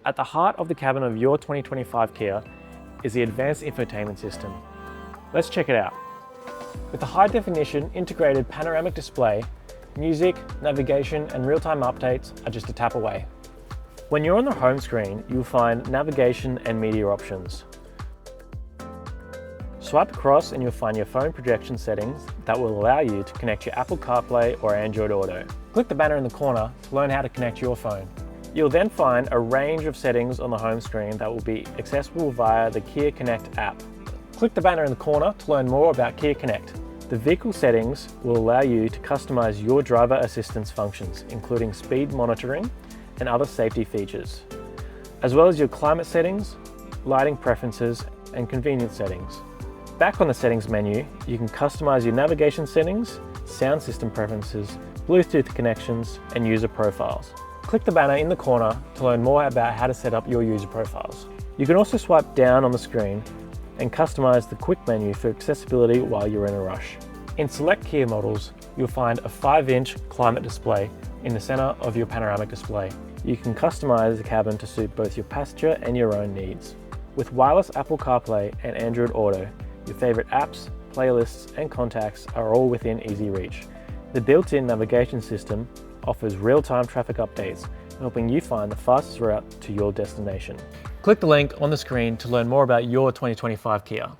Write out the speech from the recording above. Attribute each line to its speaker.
Speaker 1: At the heart of the cabin of your 2025 Kia is the advanced infotainment system. Let's check it out. With the high-definition integrated panoramic display, music, navigation and real-time updates are just a tap away. When you're on the home screen, you'll find navigation and media options. Swipe across and you'll find your phone projection settings that will allow you to connect your Apple CarPlay or Android Auto. Click the banner in the corner to learn how to connect your phone. You'll then find a range of settings on the home screen that will be accessible via the Kia Connect app. Click the banner in the corner to learn more about Kia Connect. The vehicle settings will allow you to customize your driver assistance functions, including speed monitoring and other safety features, as well as your climate settings, lighting preferences, and convenience settings. Back on the settings menu, you can customize your navigation settings, sound system preferences, Bluetooth connections, and user profiles. Click the banner in the corner to learn more about how to set up your user profiles. You can also swipe down on the screen and customize the quick menu for accessibility while you're in a rush. In select Kia models, you'll find a 5-inch climate display in the center of your panoramic display. You can customize the cabin to suit both your passenger and your own needs. With wireless Apple CarPlay and Android Auto, your favorite apps, playlists, and contacts are all within easy reach. The built-in navigation system offers real-time traffic updates, helping you find the fastest route to your destination. Click the link on the screen to learn more about your 2025 Kia.